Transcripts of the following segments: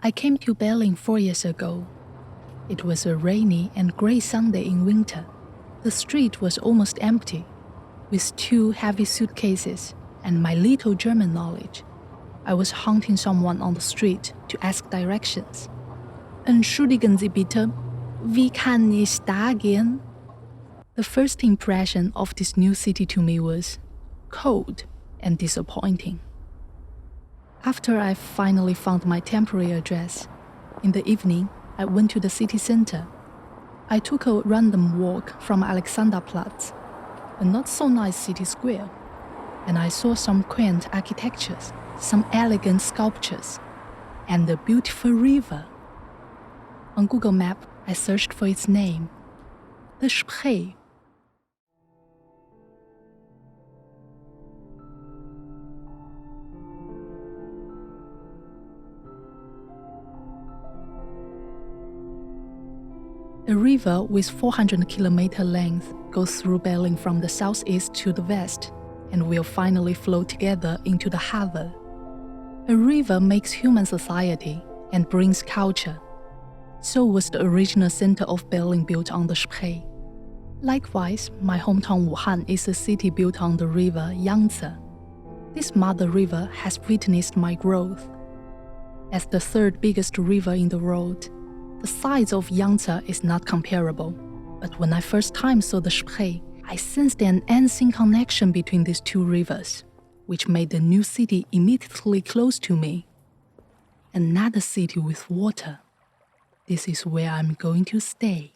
I came to Berlin 4 years ago. It was a rainy and grey Sunday in winter. The street was almost empty. With 2 heavy suitcases and my little German knowledge, I was hunting someone on the street to ask directions. Entschuldigen Sie bitte, wie kann ich da gehen? The first impression of this new city to me was cold and disappointing. After I finally found my temporary address, in the evening, I went to the city center. I took a random walk from Alexanderplatz, a not-so-nice city square, and I saw some quaint architectures, some elegant sculptures, and a beautiful river. On Google Maps, I searched for its name, the Spree. A river with 400-kilometer length goes through Berlin from the southeast to the west and will finally flow together into the harbor. A river makes human society and brings culture. So was the original center of Berlin built on the Spree. Likewise, my hometown Wuhan is a city built on the river Yangtze. This mother river has witnessed my growth. As the 3rd biggest river in the world, the size of Yangtze is not comparable, but when I first time saw the Spree, I sensed an unseen connection between these 2 rivers, which made the new city immediately close to me. Another city with water. This is where I'm going to stay.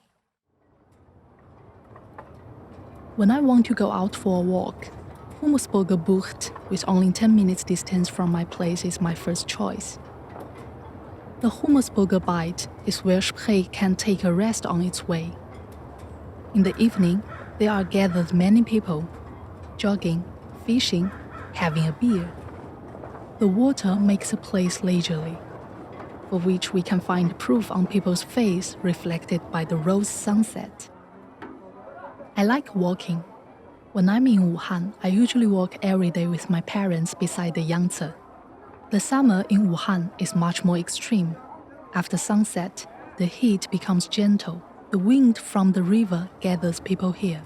When I want to go out for a walk, Rummelsburger Bucht, with only 10 minutes distance from my place, is my first choice. The Rummelsburger Bight is where Spree can take a rest on its way. In the evening, there are gathered many people, jogging, fishing, having a beer. The water makes a place leisurely, for which we can find proof on people's face reflected by the rose sunset. I like walking. When I'm in Wuhan, I usually walk every day with my parents beside the Yangtze. The summer in Wuhan is much more extreme. After sunset, the heat becomes gentle. The wind from the river gathers people here.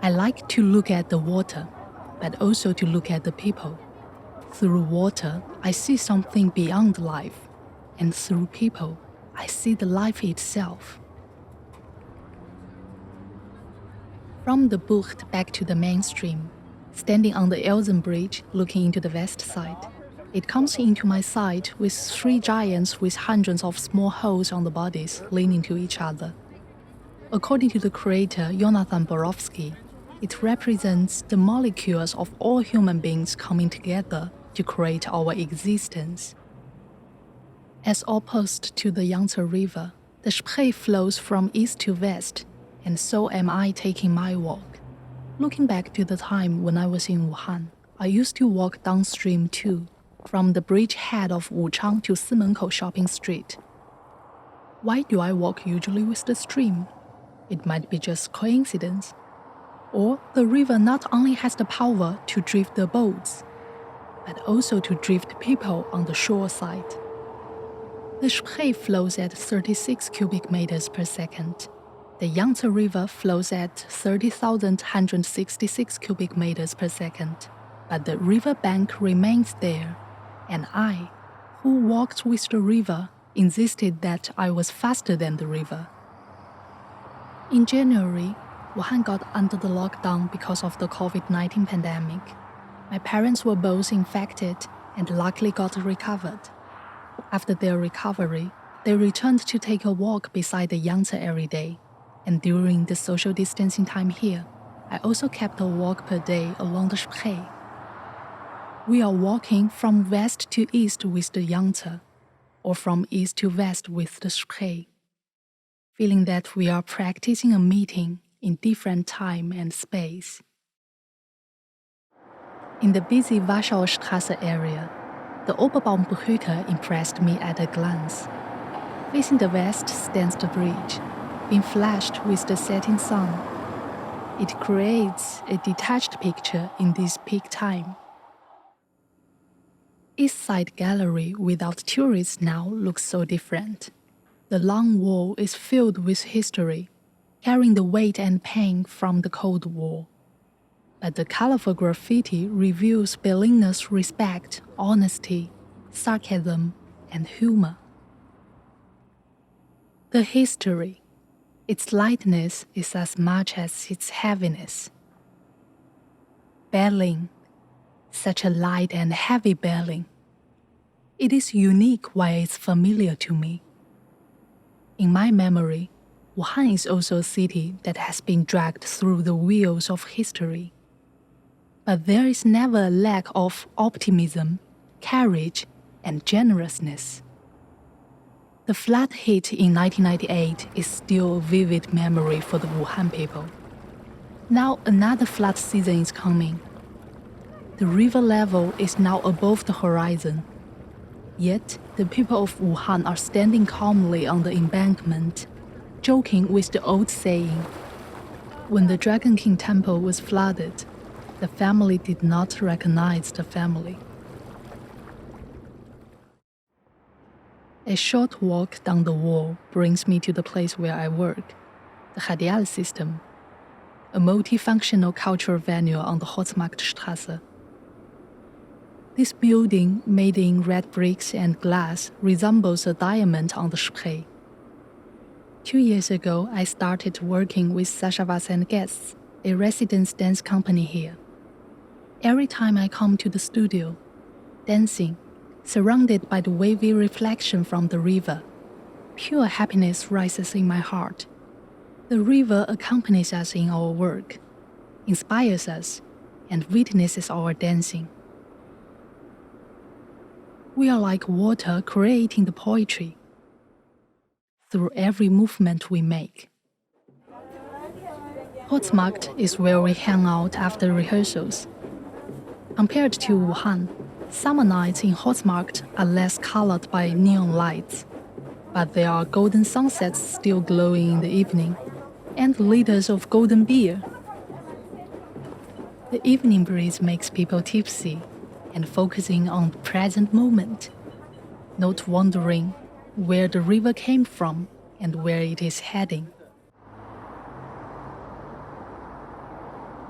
I like to look at the water, but also to look at the people. Through water, I see something beyond life, and through people, I see the life itself. From the Bucht back to the mainstream, standing on the Elsen Bridge looking into the west side, it comes into my sight with 3 giants with hundreds of small holes on the bodies leaning to each other. According to the creator Jonathan Borowski, it represents the molecules of all human beings coming together to create our existence. As opposed to the Yangtze River, the Spree flows from east to west, and so am I taking my walk. Looking back to the time when I was in Wuhan, I used to walk downstream too, from the bridgehead of Wuchang to Simenkou Shopping Street. Why do I walk usually with the stream? It might be just coincidence. Or the river not only has the power to drift the boats, but also to drift people on the shore side. The Spree flows at 36 cubic meters per second. The Yangtze River flows at 30,166 cubic meters per second, but the river bank remains there, and I, who walked with the river, insisted that I was faster than the river. In January, Wuhan got under the lockdown because of the COVID-19 pandemic. My parents were both infected and luckily got recovered. After their recovery, they returned to take a walk beside the Yangtze every day, and during the social distancing time here, I also kept a walk per day along the Spree. We are walking from west to east with the Yangtze, or from east to west with the Spree, feeling that we are practicing a meeting in different time and space. In the busy Warschauer Straße area, the Oberbaumbrücke impressed me at a glance. Facing the west stands the bridge, being flashed with the setting sun. It creates a detached picture in this peak time. East Side Gallery without tourists now looks so different. The long wall is filled with history, carrying the weight and pain from the Cold War. But the colorful graffiti reveals Berliners' respect, honesty, sarcasm, and humor. The history, its lightness is as much as its heaviness. Berlin, such a light and heavy Berlin. It is unique why it's familiar to me. In my memory, Wuhan is also a city that has been dragged through the wheels of history. But there is never a lack of optimism, courage, and generousness. The flood hit in 1998 is still a vivid memory for the Wuhan people. Now another flood season is coming. The river level is now above the horizon. Yet, the people of Wuhan are standing calmly on the embankment, joking with the old saying, "When the Dragon King temple was flooded, the family did not recognize the family." A short walk down the wall brings me to the place where I work, the Hadial system, a multifunctional cultural venue on the Hotmarktstraße. This building, made in red bricks and glass, resembles a diamond on the Spree. 2 years ago, I started working with Sashavas and Guests, a residence dance company here. Every time I come to the studio, dancing, surrounded by the wavy reflection from the river, pure happiness rises in my heart. The river accompanies us in our work, inspires us, and witnesses our dancing. We are like water creating the poetry through every movement we make. Hotmarkt is where we hang out after rehearsals. Compared to Wuhan, summer nights in Hotmarkt are less colored by neon lights, but there are golden sunsets still glowing in the evening, and liters of golden beer. The evening breeze makes people tipsy and focusing on the present moment, not wondering where the river came from and where it is heading.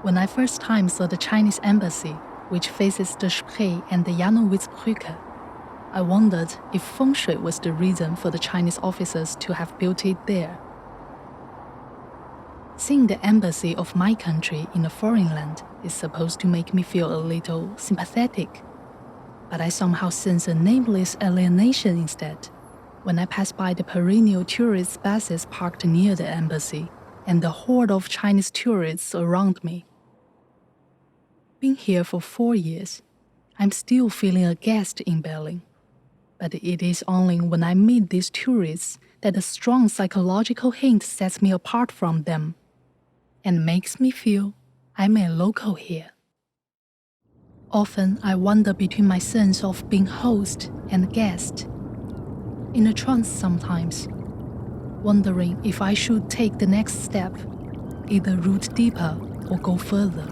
When I first time saw the Chinese embassy, which faces the Spree and the Janowitz-Brücke, I wondered if feng shui was the reason for the Chinese officers to have built it there. Seeing the embassy of my country in a foreign land is supposed to make me feel a little sympathetic, but I somehow sense a nameless alienation instead when I pass by the perennial tourist buses parked near the embassy and the horde of Chinese tourists around me. Been here for 4 years, I'm still feeling a guest in Berlin. But it is only when I meet these tourists that a strong psychological hint sets me apart from them and makes me feel I'm a local here. Often I wander between my sense of being host and guest, in a trance sometimes, wondering if I should take the next step, either root deeper or go further.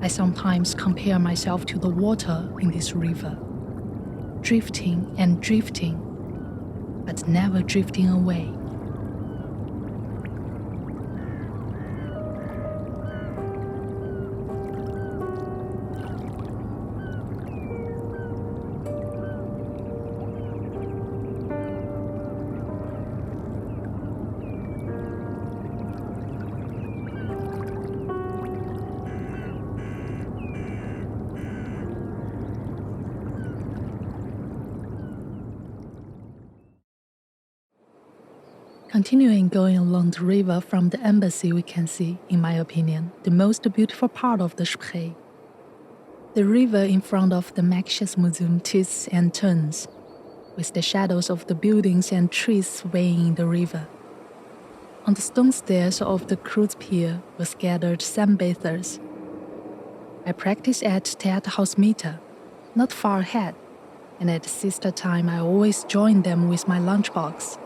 I sometimes compare myself to the water in this river, drifting and drifting, but never drifting away. Continuing going along the river from the embassy, we can see, in my opinion, the most beautiful part of the Spree. The river in front of the Makeshift Museum twists and turns, with the shadows of the buildings and trees swaying in the river. On the stone stairs of the cruise pier were scattered sunbathers. I practice at Theaterhaus Mitte, not far ahead, and at siesta time I always join them with my lunchbox.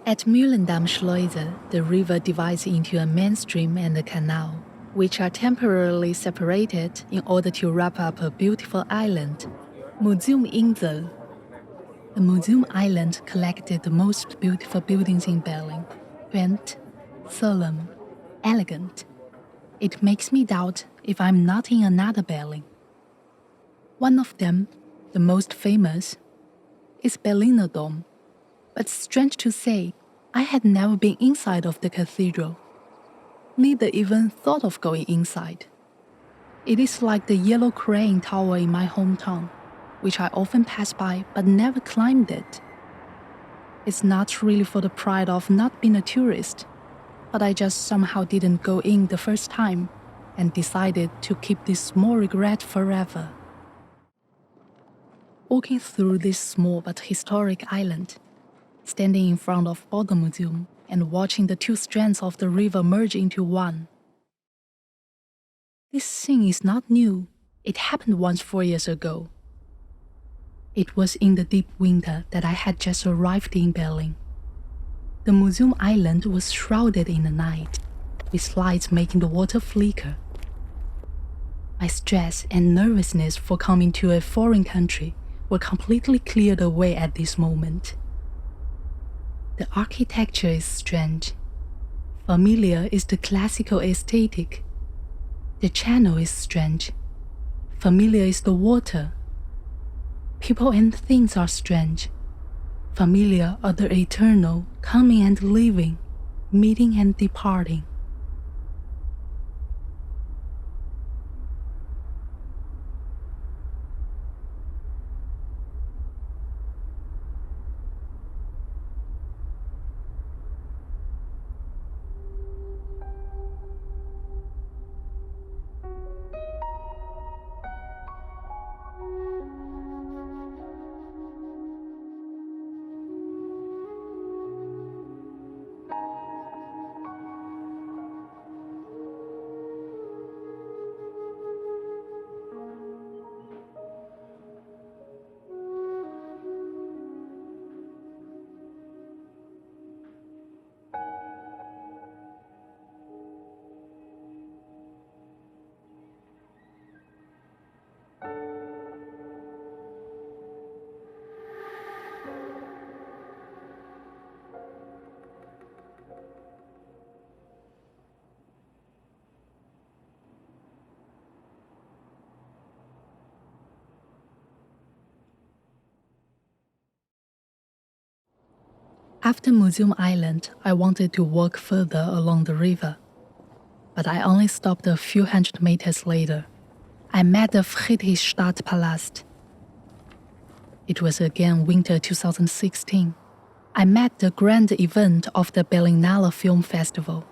At Mühlendamm Schleuse, the river divides into a main stream and a canal. which are temporarily separated in order to wrap up a beautiful island, Museum Yangtze. The Museum Island collected the most beautiful buildings in Berlin, quaint, solemn, elegant. It makes me doubt if I'm not in another Berlin. One of them, the most famous, is Berliner Dom. But strange to say, I had never been inside of the cathedral. Neither even thought of going inside. It is like the Yellow Crane Tower in my hometown, which I often pass by but never climbed it. It's not really for the pride of not being a tourist, but I just somehow didn't go in the first time and decided to keep this small regret forever. Walking through this small but historic island, standing in front of Bode Museum and watching the two strands of the river merge into one. This scene is not new. It happened once 4 years ago. It was in the deep winter that I had just arrived in Berlin. The museum island was shrouded in the night, with lights making the water flicker. My stress and nervousness for coming to a foreign country were completely cleared away at this moment. The architecture is strange. Familiar is the classical aesthetic. The channel is strange. Familiar is the water. People and things are strange. Familiar are the eternal, coming and leaving, meeting and departing. After Museum Island, I wanted to walk further along the river, but I only stopped a few hundred meters later. I met the Friedrichstadt-Palast. It was again winter 2016. I met the grand event of the Berlinale Film Festival.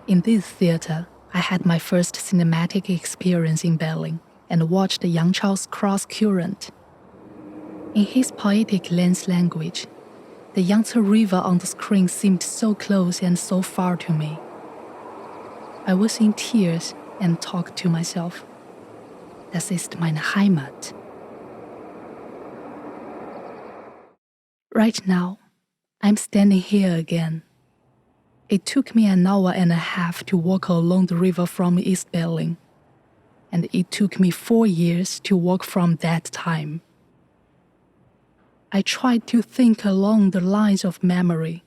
In this theater, I had my first cinematic experience in Berlin and watched Yangtze's Cross Current. In his poetic lens language, the Yangtze River on the screen seemed so close and so far to me. I was in tears and talked to myself. Das ist meine Heimat. Right now, I'm standing here again. It took me an hour and a half to walk along the river from East Berlin, and it took me 4 years to walk from that time. I tried to think along the lines of memory,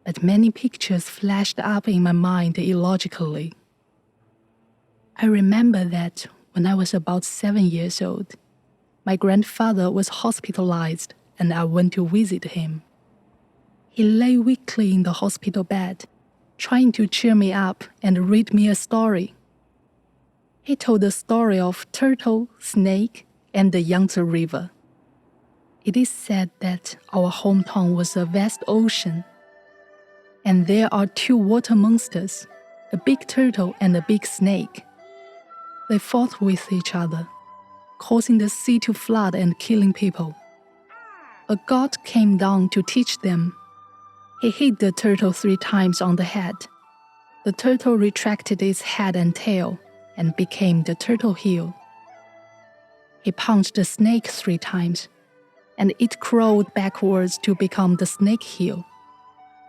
but many pictures flashed up in my mind illogically. I remember that when I was about 7 years old, my grandfather was hospitalized and I went to visit him. He lay weakly in the hospital bed, trying to cheer me up and read me a story. He told the story of turtle, snake, and the Yangtze River. It is said that our hometown was a vast ocean, and there are two water monsters, a big turtle and a big snake. They fought with each other, causing the sea to flood and killing people. A god came down to teach them. He hit the turtle 3 times on the head. The turtle retracted its head and tail and became the turtle heel. He punched the snake 3 times, and it crawled backwards to become the snake heel.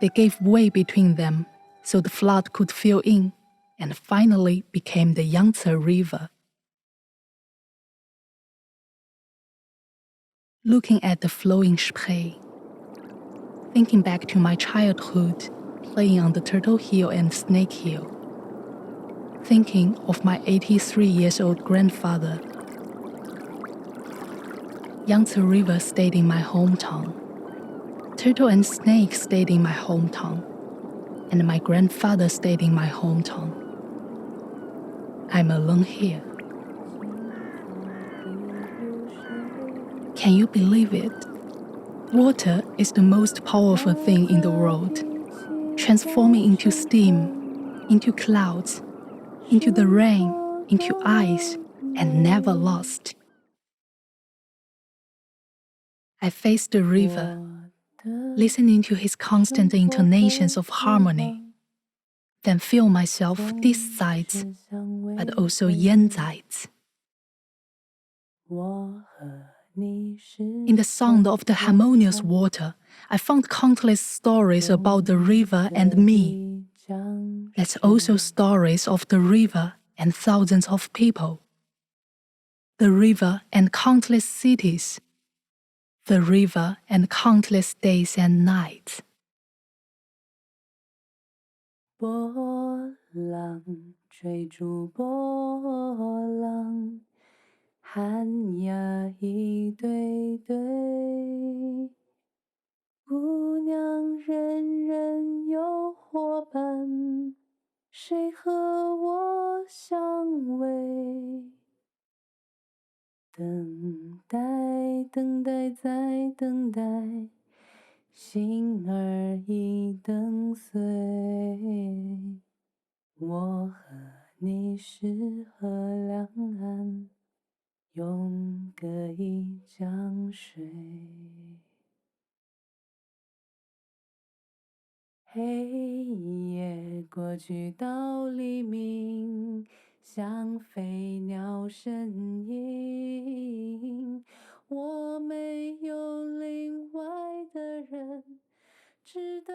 They gave way between them, so the flood could fill in, and finally became the Yangtze River. Looking at the flowing Spree, thinking back to my childhood, playing on the Turtle Hill and Snake Hill, thinking of my 83-year-old grandfather. Yangtze River stayed in my hometown. Turtle and Snake stayed in my hometown. And my grandfather stayed in my hometown. I'm alone here. Can you believe it? Water is the most powerful thing in the world, transforming into steam, into clouds, into the rain, into ice, and never lost. I face the river, listening to his constant intonations of harmony, then feel myself this side, but also Yangtze. In the sound of the harmonious water, I found countless stories about the river and me. That's also stories of the river and thousands of people. The river and countless cities. The river and countless days and nights. 波浪追逐波浪，寒鸦一对对，姑娘人人有伙伴，谁和我相偎？等待，等待，再等待。心儿已等随，我和你是河两岸，永隔一江水。黑夜过去到黎明，像飞鸟身影，我没有另外的人。直到